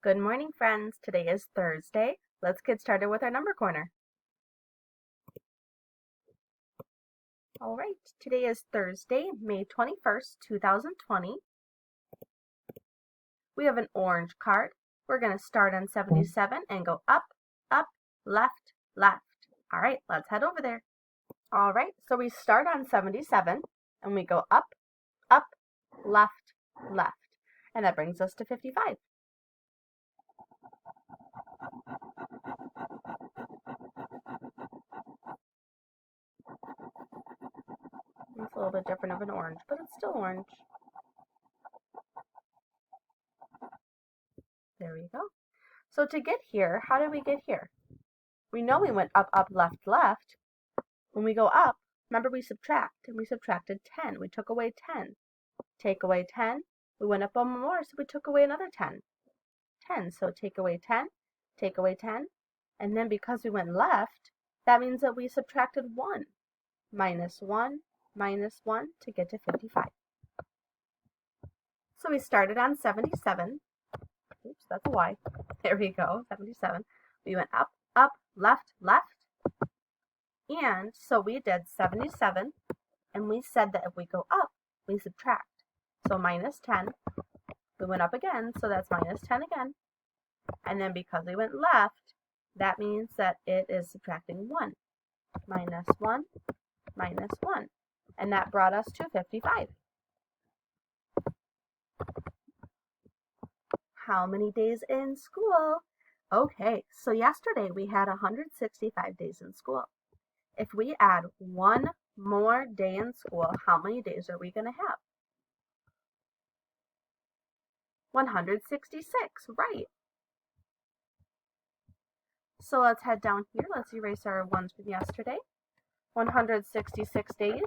Good morning, friends. Today is Thursday. Let's get started with our number corner. All right, today is Thursday, May 21st, 2020. We have an orange card. We're going to start on 77 and go up, up, left, left. All right, let's head over there. All right, so we start on 77 and we go up, up, left, left. And that brings us to 55. It's a little bit different of an orange, but it's still orange. There we go. So to get here, how did we get here? We know we went up, up, left, left. When we go up, remember we subtract, and we subtracted 10. We took away 10. Take away 10. We went up one more, so we took away another 10. 10, so take away 10, take away 10. And then because we went left, that means that we subtracted 1. Minus 1, minus 1 to get to 55. So we started on 77. Oops, that's a Y. There we go, 77. We went up, up, left, left. And so we did 77, and we said that if we go up, we subtract. So minus 10, we went up again, so that's minus 10 again. And then because we went left, that means that it is subtracting 1. Minus 1, minus 1. And that brought us to 55. How many days in school? Okay, so yesterday we had 165 days in school. If we add one more day in school, how many days are we going to have? 166, right. So let's head down here. Let's erase our ones from yesterday. 166 days.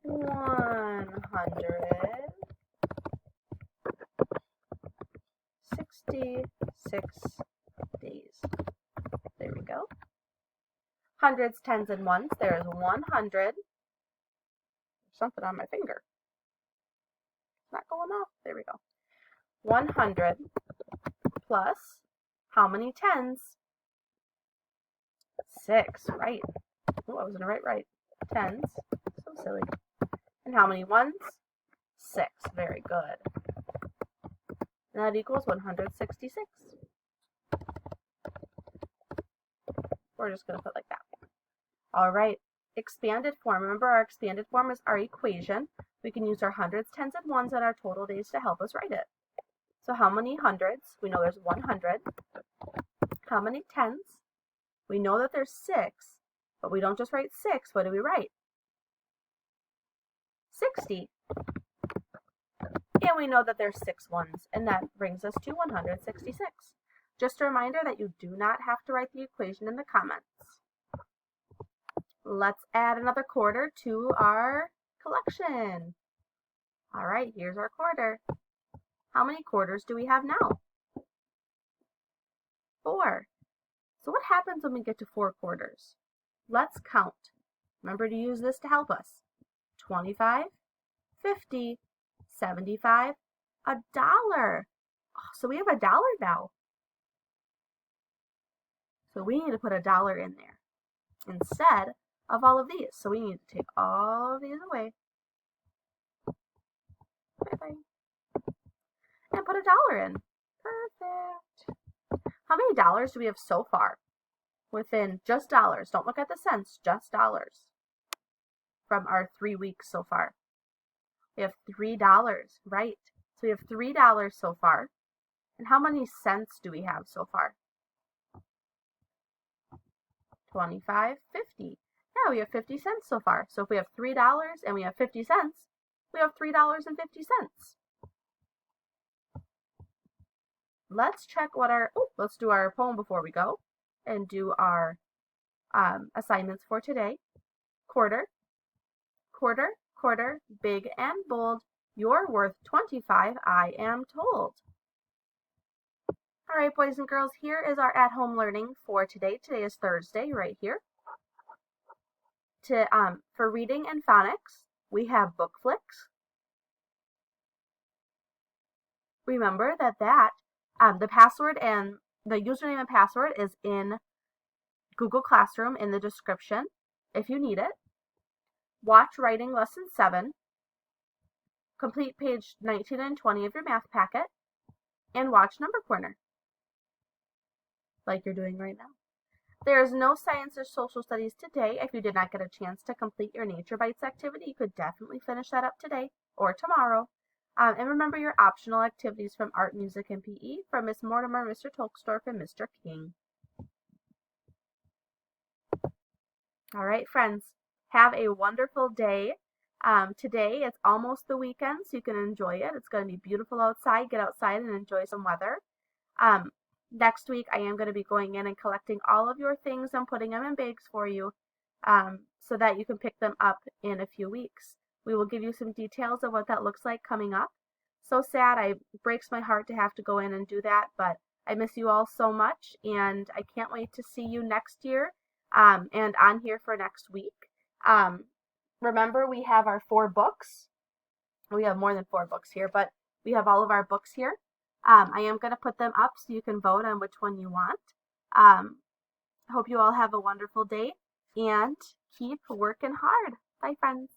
166 days. There we go. Hundreds, tens, and ones. There is 100. Something on my finger. It's not going off. There we go. 100 plus how many tens? 6, right. Oh, I was gonna write right. Tens. So silly. And how many ones? 6. Very good. And that equals 166. We're just gonna put like that. All right. Expanded form. Remember, our expanded form is our equation. We can use our hundreds, tens, and ones and our total days to help us write it. So how many hundreds? We know there's 100. How many tens? We know that there's 6, but we don't just write 6. What do we write? 60. And we know that there's 6 ones, and that brings us to 166. Just a reminder that you do not have to write the equation in the comments. Let's add another quarter to our collection. All right, here's our quarter. How many quarters do we have now? 4. So what happens when we get to 4 quarters? Let's count. Remember to use this to help us. 25, 50, 75, $1. Oh, so we have $1 now. So we need to put $1 in there instead of all of these. So we need to take all of these away. Bye-bye. And put $1 in. Perfect. How many dollars do we have so far? Within just dollars. Don't look at the cents, just dollars. From our 3 weeks so far. We have $3, right? So we have $3 so far. And how many cents do we have so far? 25, 50. Yeah, we have 50 cents so far. So if we have $3 and we have 50 cents, we have $3.50. Let's check what let's do our poem before we go and do our assignments for today. Quarter, quarter, quarter, big and bold, you're worth 25, I am told. All right, boys and girls, here is our at-home learning for today. Today is Thursday, right here. For reading and phonics, we have Bookflix, remember that the password and the username and password is in Google Classroom in the description if you need it. Watch Writing Lesson 7, complete page 19 and 20 of your math packet, and watch Number Corner, like you're doing right now. There is no science or social studies today. If you did not get a chance to complete your Nature Bites activity, you could definitely finish that up today or tomorrow. And remember your optional activities from art, music, and PE from Miss Mortimer, Mr. Tolksdorf, and Mr. King. All right, friends, have a wonderful day. Today, it's almost the weekend, so you can enjoy it. It's going to be beautiful outside. Get outside and enjoy some weather. Next week, I am going to be going in and collecting all of your things and putting them in bags for you so that you can pick them up in a few weeks. We will give you some details of what that looks like coming up. So sad. It breaks my heart to have to go in and do that, but I miss you all so much, and I can't wait to see you next year and on here for next week. Remember, we have our 4 books. We have more than 4 books here, but we have all of our books here. I am going to put them up so you can vote on which one you want. I hope you all have a wonderful day and keep working hard. Bye, friends.